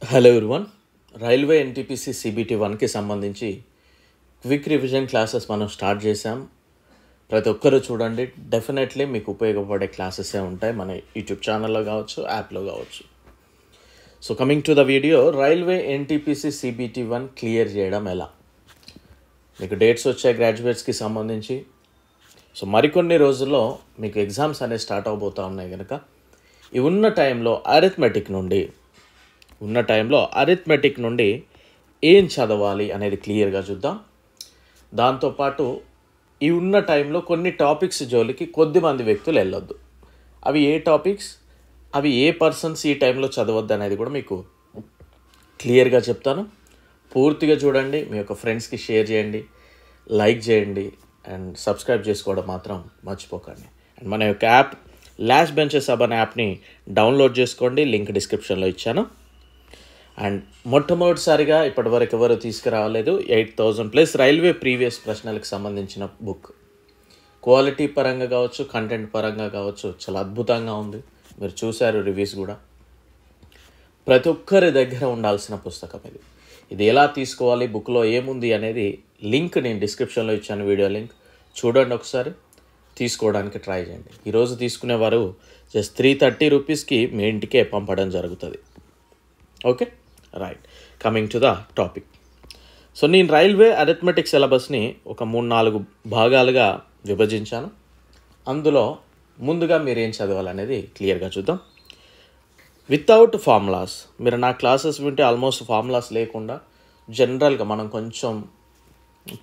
Hello everyone. Railway NTPC CBT 1కి సంబంధించి quick revision classes మనం స్టార్ట్ చేసాం. ప్రతి ఒక్కరూ చూడండి, డెఫినెట్లీ మీకు ఉపయోగపడే క్లాసెసే ఉంటాయి మన యూట్యూబ్ ఛానల్లో కావచ్చు, యాప్లో కావచ్చు. So coming to the video, railway NTPC CBT 1 clear చేయడం ఎలా. మీకు డేట్స్ వచ్చాయి గ్రాడ్యుయేట్స్కి సంబంధించి. సో మరికొన్ని రోజుల్లో మీకు ఎగ్జామ్స్ అనేవి స్టార్ట్ అవబోతూ ఉన్నాయి కనుక ఈ ఉన్న టైంలో అరిథమెటిక్ నుండి ఏం చదవాలి అనేది క్లియర్గా చూద్దాం. దాంతోపాటు ఈ ఉన్న టైంలో కొన్ని టాపిక్స్ జోలికి కొద్దిమంది వ్యక్తులు వెళ్ళొద్దు. అవి ఏ టాపిక్స్, అవి ఏ పర్సన్స్ ఈ టైంలో చదవద్దు అనేది కూడా మీకు క్లియర్గా చెప్తాను. పూర్తిగా చూడండి, మీ యొక్క ఫ్రెండ్స్కి షేర్ చేయండి, లైక్ చేయండి అండ్ సబ్స్క్రైబ్ చేసుకోవడం మాత్రం మర్చిపోకండి. అండ్ మన యొక్క యాప్ లాస్ట్ బెంచెస్ హబ్ అనే యాప్ని డౌన్లోడ్ చేసుకోండి, లింక్ డిస్క్రిప్షన్లో ఇచ్చాను. అండ్ మొట్టమొదటిసారిగా ఇప్పటివరకు ఎవరు తీసుకురావలేదు 8,000+ రైల్వే ప్రీవియస్ ప్రశ్నలకు సంబంధించిన బుక్. క్వాలిటీ పరంగా కావచ్చు, కంటెంట్ పరంగా కావచ్చు, చాలా అద్భుతంగా ఉంది. మీరు చూశారు రివ్యూస్ కూడా. ప్రతి ఒక్కరి దగ్గర ఉండాల్సిన పుస్తకం ఇది. ఇది ఎలా తీసుకోవాలి, బుక్లో ఏముంది అనేది లింక్ నేను డిస్క్రిప్షన్లో ఇచ్చాను, వీడియో లింక్. చూడండి ఒకసారి, తీసుకోవడానికి ట్రై చేయండి. ఈరోజు తీసుకునేవారు జస్ట్ 330 రూపీస్కి మీ ఇంటికే పంపడం జరుగుతుంది. Okay, right. Coming to the topic. So నేను రైల్వే అరిథమెటిక్ సిలబస్ని ఒక 3-4 భాగాలుగా విభజించాను. అందులో ముందుగా మీరు ఏం చదవాలనేది క్లియర్గా చూద్దాం. Without formulas. మీరు నా క్లాసెస్ వింటే ఆల్మోస్ట్ ఫార్ములాస్ లేకుండా జనరల్గా మనం కొంచెం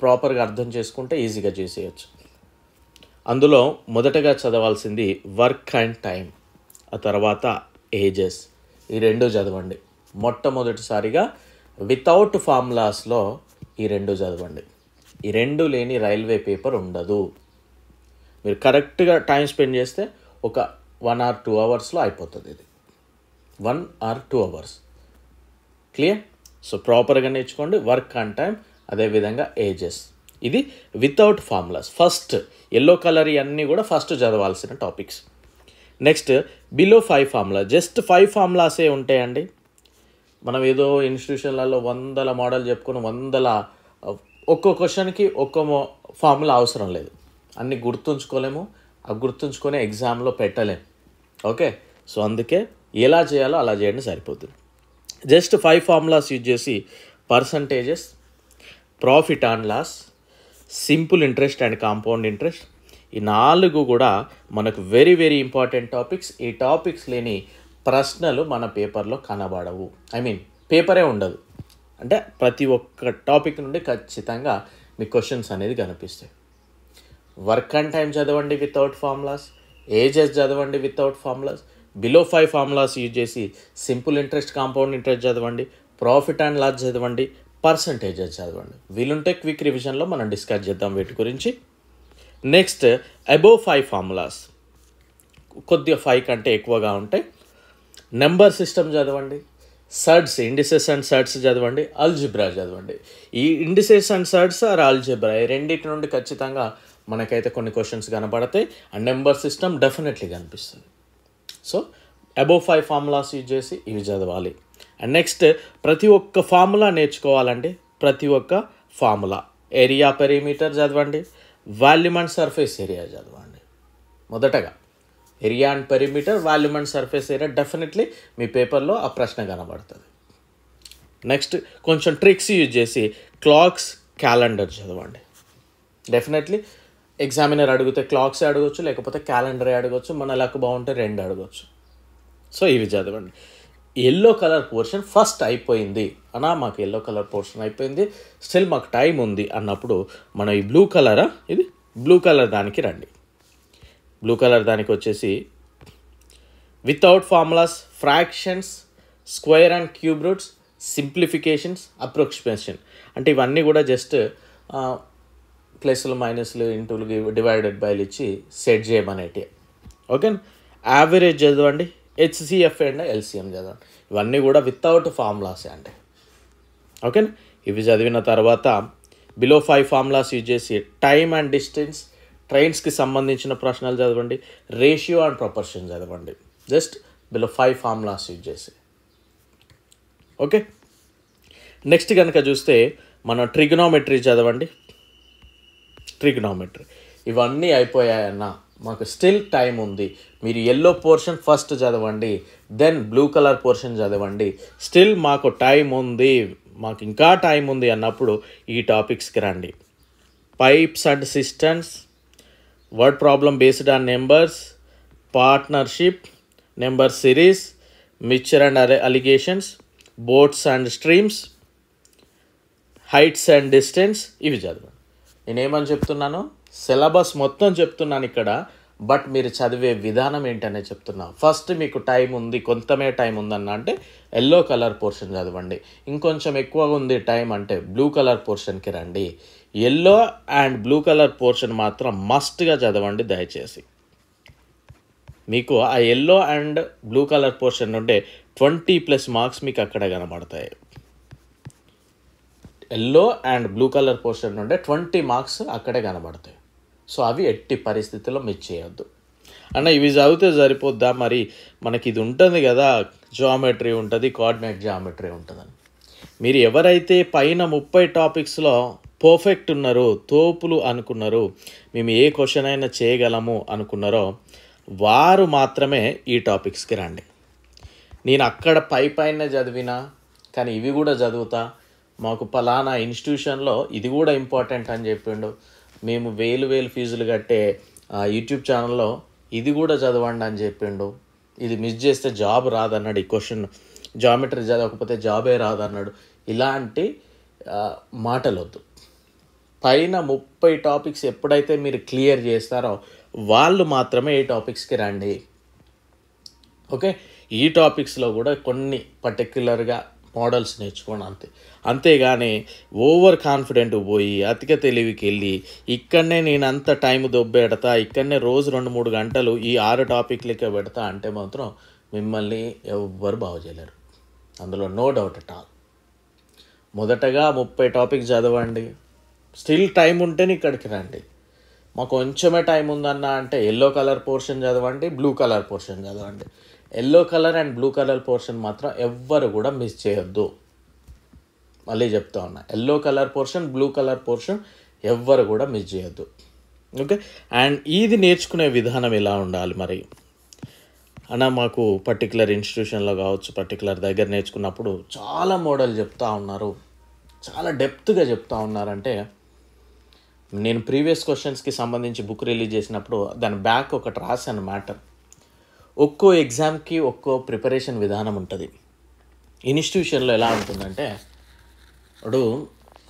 ప్రాపర్గా అర్థం చేసుకుంటే ఈజీగా చేసేయచ్చు. అందులో మొదటగా చదవాల్సింది వర్క్ అండ్ టైం, ఆ తర్వాత ఏజెస్. ఈ రెండు చదవండి. మొట్టమొదటిసారిగా వితౌట్ ఫార్ములాస్లో ఈ రెండు చదవండి. ఈ రెండు లేని రైల్వే పేపర్ ఉండదు. మీరు కరెక్ట్గా టైం స్పెండ్ చేస్తే ఒక 1 or 2 అవర్స్లో అయిపోతుంది. ఇది 1 or 2 అవర్స్. క్లియర్? సో ప్రాపర్గా నేర్చుకోండి. వర్క్ అండ్ టైం, అదేవిధంగా ఏజెస్. ఇది without formulas. First yellow colour ఇవన్నీ కూడా ఫస్ట్ చదవాల్సిన topics. Next below 5 formula. Just 5 ఫార్ములాసే ఉంటాయండి. మనం ఏదో ఇన్స్టిట్యూషన్లలో 100 మోడల్ చెప్పుకొని ఒక్కో క్వశ్చన్కి ఒక్కో ఫార్ములా అవసరం లేదు. అన్నీ గుర్తుంచుకోలేము, ఆ గుర్తుంచుకొని ఎగ్జామ్లో పెట్టలేము. ఓకే, సో అందుకే ఎలా చేయాలో అలా చేయండి, సరిపోతుంది. జస్ట్ 5 ఫార్ములాస్ యూజ్ చేసి percentages, profit and loss, simple interest and compound interest, ఈ 4 కూడా మనకు వెరీ వెరీ ఇంపార్టెంట్ టాపిక్స్. ఈ టాపిక్స్ లేని ప్రశ్నలు మన పేపర్లో కనబడవు. పేపరే ఉండదు. అంటే ప్రతి ఒక్క టాపిక్ నుండి ఖచ్చితంగా మీ క్వశ్చన్స్ అనేది కనిపిస్తాయి. వర్క్ అండ్ టైం చదవండి వితౌట్ ఫార్ములాస్, ఏజెస్ చదవండి without formulas, below 5 formulas use చేసి సింపుల్ ఇంట్రెస్ట్, కాంపౌండ్ ఇంట్రెస్ట్ చదవండి, ప్రాఫిట్ అండ్ లాస్ చదవండి, పర్సంటేజెస్ చదవండి. వీలుంటే క్విక్ రివిజన్లో మనం డిస్కస్ చేద్దాం వీటి గురించి. నెక్స్ట్ అబోవ్ 5 ఫార్ములాస్, కొద్దిగా 5 కంటే ఎక్కువగా ఉంటాయి. నెంబర్ సిస్టమ్ చదవండి, సర్డ్స్, ఇండిసెస్ అండ్ సర్డ్స్ చదవండి, అల్జిబ్రా చదవండి. ఈ indices and surds or algebra, ఈ రెండింటి నుండి ఖచ్చితంగా మనకైతే కొన్ని క్వశ్చన్స్ కనబడతాయి. అండ్ నెంబర్ సిస్టమ్ డెఫినెట్లీ కనిపిస్తుంది. సో అబోవ్ 5 ఫార్ములాస్ యూజ్ చేసి ఇవి చదవాలి. అండ్ నెక్స్ట్ ప్రతి ఒక్క ఫార్ములా నేర్చుకోవాలండి. ప్రతి ఒక్క ఫార్ములా, ఏరియా పెరిమీటర్ చదవండి, వాల్యూమ్ అండ్ సర్ఫేస్ ఏరియా చదవండి. మొదటగా area and perimeter, volume and surface area definitely మీ పేపర్లో ఆ ప్రశ్న కనబడుతుంది. నెక్స్ట్ కొంచెం ట్రిక్స్ యూజ్ చేసి క్లాక్స్, క్యాలెండర్ చదవండి. డెఫినెట్లీ ఎగ్జామినర్ అడిగితే క్లాక్సే అడగవచ్చు, లేకపోతే క్యాలెండరే అడగవచ్చు, మన లక్ బాగుంటే 2 అడగవచ్చు. సో ఇవి చదవండి. ఎల్లో కలర్ పోర్షన్ ఫస్ట్ అయిపోయింది మాకు ఎల్లో కలర్ పోర్షన్ అయిపోయింది, స్టిల్ మాకు టైం ఉంది అన్నప్పుడు మనం ఈ బ్లూ కలర్ దానికి రండి. బ్లూ కలర్ దానికి వచ్చేసి without formulas, fractions, square and cube roots, simplifications, approximation. అంటే ఇవన్నీ కూడా జస్ట్ ప్లస్లు, మైనస్లు, ఇంటూలు, డివైడెడ్ బైలు ఇచ్చి సెట్ చేయమనేటి. ఓకే, యావరేజ్ చదవండి, హెచ్సిఎఫ్ అండ్ ఎల్సిఎం చదవండి. ఇవన్నీ కూడా వితౌట్ ఫార్ములాసే అండి. ఓకేనా, ఇవి చదివిన తర్వాత బిలో 5 ఫార్ములాస్ యూజ్ చేసి టైమ్ అండ్ డిస్టెన్స్, ట్రైన్స్కి సంబంధించిన ప్రశ్నలు చదవండి, రేషియో అండ్ ప్రొపోర్షన్ చదవండి. జస్ట్ బిలో 5 ఫార్ములాస్ యూజ్ చేసి. ఓకే, నెక్స్ట్ కనుక చూస్తే మనం ట్రిగ్నోమెట్రీ చదవండి. ట్రిగ్నోమెట్రీ ఇవన్నీ అయిపోయాయన్న, మాకు స్టిల్ టైం ఉంది. మీరు ఎల్లో పోర్షన్ ఫస్ట్ చదవండి, దెన్ బ్లూ కలర్ పోర్షన్ చదవండి. స్టిల్ మాకు టైం ఉంది, మాకు ఇంకా టైం ఉంది అన్నప్పుడు ఈ టాపిక్స్కి రండి. Pipes and systems, word problem based on numbers, partnership, number series, mixture and alligations, boats and streams, heights and distance, ఇవి చదవండి. నేనేమని చెప్తున్నాను, సిలబస్ మొత్తం చెప్తున్నాను ఇక్కడ, బట్ మీరు చదివే విధానం ఏంటనే చెప్తున్నా. ఫస్ట్ మీకు టైం ఉంది, కొంతమే టైం ఉందన్న అంటే ఎల్లో కలర్ పోర్షన్ చదవండి. ఇంకొంచెం ఎక్కువ ఉంది టైం అంటే బ్లూ కలర్ పోర్షన్కి రండి. Yellow and blue colour portion మాత్రం మస్ట్గా చదవండి దయచేసి. మీకు ఆ yellow and blue colour portion నుండే 20+ మార్క్స్ మీకు అక్కడ కనబడతాయి. Yellow and blue colour portion నుండే 20 మార్క్స్ అక్కడే కనబడతాయి. సో అవి ఎట్టి పరిస్థితుల్లో మిస్ చేయొద్దు అన్న. ఇవి చదివితే సరిపోద్దా, మరి మనకి ఇది ఉంటుంది కదా, జియోమెట్రీ ఉంటుంది, కోఆర్డినేట్ జియోమెట్రీ ఉంటుందని. మీరు ఎవరైతే పైన 30 టాపిక్స్లో పర్ఫెక్ట్ ఉన్నారో, తోపులు అనుకున్నారో, మేము ఏ క్వశ్చన్ అయినా చేయగలము అనుకున్నారో వారు మాత్రమే ఈ టాపిక్స్కి రండి. నేను అక్కడ పైన చదివినా కానీ ఇవి కూడా చదువుతా, మాకు పలానా ఇన్స్టిట్యూషన్లో ఇది కూడా ఇంపార్టెంట్ అని చెప్పిండు, మేము వేలు ఫీజులు కట్టే యూట్యూబ్ ఛానల్లో ఇది కూడా చదవండి అని చెప్పిండు, ఇది మిస్ చేస్తే జాబ్ రాదన్నాడు, ఈ క్వశ్చన్ జామెట్రీ చదవకపోతే జాబే రాదన్నాడు, ఇలాంటి మాటలు వద్దు. పైన 30 టాపిక్స్ ఎప్పుడైతే మీరు క్లియర్ చేస్తారో వాళ్ళు మాత్రమే ఈ టాపిక్స్కి రండి. ఓకే, ఈ టాపిక్స్లో కూడా కొన్ని పర్టిక్యులర్గా మోడల్స్ నేర్చుకోండి అంతేగాని ఓవర్ కాన్ఫిడెంట్ పోయి అతిక తెలివికి వెళ్ళి ఇక్కడనే నేను అంత టైం దొబ్బెడతా, ఇక్కడనే రోజు 2-3 గంటలు ఈ 6 టాపిక్లకే పెడతా అంటే మాత్రం మిమ్మల్ని ఎవ్వరు బాగు చేయలేరు, అందులో నో డౌట్ అట్ ఆల్. మొదటగా 30 టాపిక్స్ చదవండి, స్టిల్ టైం ఉంటేనే ఇక్కడికి రండి. మాకు కొంచెమే టైం ఉందన్న అంటే ఎల్లో కలర్ పోర్షన్ చదవండి, బ్లూ కలర్ పోర్షన్ చదవండి. Yellow colour and blue colour portion మాత్రం ఎవ్వరు కూడా మిస్ చేయొద్దు. మళ్ళీ చెప్తా ఉన్నా, yellow colour portion, blue colour portion ఎవ్వరు కూడా మిస్ చేయొద్దు. ఓకే, అండ్ ఇది నేర్చుకునే విధానం ఎలా ఉండాలి మరి అన్న, మాకు పర్టికులర్ ఇన్స్టిట్యూషన్లో కావచ్చు, పర్టికులర్ దగ్గర నేర్చుకున్నప్పుడు చాలా మోడల్ చెప్తా ఉన్నారు, చాలా డెప్త్గా చెప్తా ఉన్నారంటే, నేను ప్రీవియస్ క్వశ్చన్స్కి సంబంధించి బుక్ రిలీజ్ చేసినప్పుడు దాని బ్యాక్ ఒకటి రాశాను మ్యాటర్. ఒక్కో ఎగ్జామ్కి ఒక్కో ప్రిపరేషన్ విధానం ఉంటుంది. ఇన్స్టిట్యూషన్లో ఎలా ఉంటుందంటే, వాడు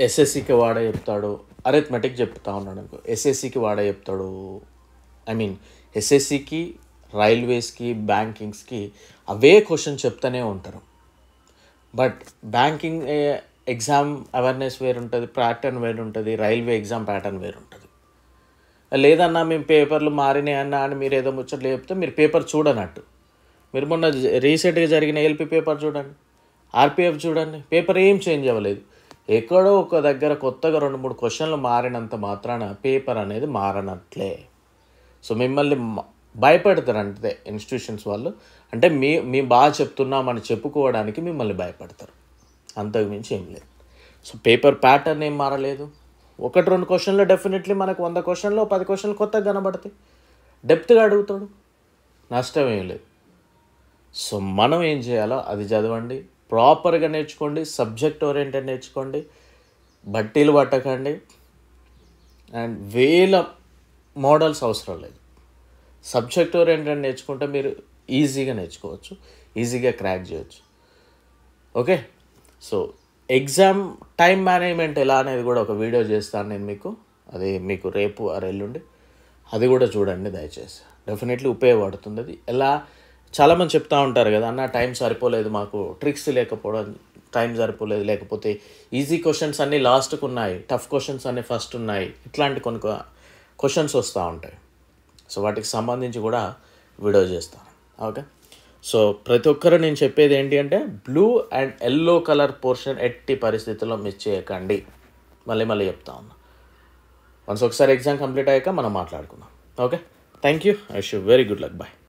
ఎస్ఎస్సికి వాడే చెప్తాడు, అరిథమెటిక్ చెప్తా ఉన్నాడు అనుకో, ఎస్ఎస్సికి వాడే చెప్తాడు, ఎస్ఎస్సికి, రైల్వేస్కి, బ్యాంకింగ్స్కి అవే క్వశ్చన్ చెప్తూనే ఉంటారు. బట్ బ్యాంకింగ్ ఎగ్జామ్ అవేర్నెస్ వేరు ఉంటుంది, ప్యాటర్న్ వేరు ఉంటుంది, రైల్వే ఎగ్జామ్ ప్యాటర్న్ వేరు ఉంటుంది. లేదన్నా మేము పేపర్లు మారినాయి అన్నా అని మీరు ఏదో ముచ్చట్లు చెప్తే మీరు పేపర్ చూడనట్టు. మీరు మొన్న రీసెంట్గా జరిగిన ఎల్పి పేపర్ చూడండి, ఆర్పిఎఫ్ చూడండి, పేపర్ ఏం చేంజ్ అవ్వలేదు. ఎక్కడో ఒక దగ్గర కొత్తగా 2-3 క్వశ్చన్లు మారినంత మాత్రాన పేపర్ అనేది మారనట్లే. సో మిమ్మల్ని భయపెడతారు అంటే ఇన్స్టిట్యూషన్స్ వాళ్ళు, అంటే మేము బాగా చెప్తున్నామని చెప్పుకోవడానికి మిమ్మల్ని భయపడతారు, అంతకు మించి ఏం లేదు. సో పేపర్ ప్యాటర్న్ ఏం మారలేదు. 1-2 క్వశ్చన్లో డెఫినెట్లీ మనకు 100 క్వశ్చన్లో 10 క్వశ్చన్లు కొత్తగా కనబడతాయి. డెప్త్గా అడుగుతాడు, నష్టం ఏం లేదు. సో మనం ఏం చేయాలో అది చదవండి, ప్రాపర్గా నేర్చుకోండి, సబ్జెక్ట్ ఓరియంటెడ్ నేర్చుకోండి, బట్టీలు పట్టకండి. అండ్ వేల మోడల్స్ అవసరం లేదు, సబ్జెక్ట్ ఓరియంటెడ్ నేర్చుకుంటే మీరు ఈజీగా నేర్చుకోవచ్చు, ఈజీగా క్రాక్ చేయొచ్చు. Okay, so exam time management ఎలా అనేది కూడా ఒక వీడియో చేస్తాను నేను మీకు, అది మీకు రేపు ఎల్లుండి అది కూడా చూడండి దయచేసి, డెఫినెట్లీ ఉపయోగపడుతుంది. అది ఎలా చాలామంది చెప్తూ ఉంటారు కదా అన్న, టైం సరిపోలేదు, మాకు ట్రిక్స్ లేకపోవడం, టైం సరిపోలేదు, లేకపోతే ఈజీ క్వశ్చన్స్ అన్నీ లాస్ట్కి ఉన్నాయి, టఫ్ క్వశ్చన్స్ అన్నీ ఫస్ట్ ఉన్నాయి, ఇట్లాంటి కొన్ని క్వశ్చన్స్ వస్తూ ఉంటాయి. సో వాటికి సంబంధించి కూడా వీడియో చేస్తాను. ఓకే, సో ప్రతి ఒక్కరు నేను చెప్పేది ఏంటి అంటే, blue and yellow colour portion ఎట్టి పరిస్థితుల్లో మిస్ చేయకండి. మళ్ళీ చెప్తా ఉన్నా, వన్స్ ఒకసారి ఎగ్జామ్ కంప్లీట్ అయ్యాక మనం మాట్లాడుకుందాం. Okay, thank you, I wish you very good luck, bye.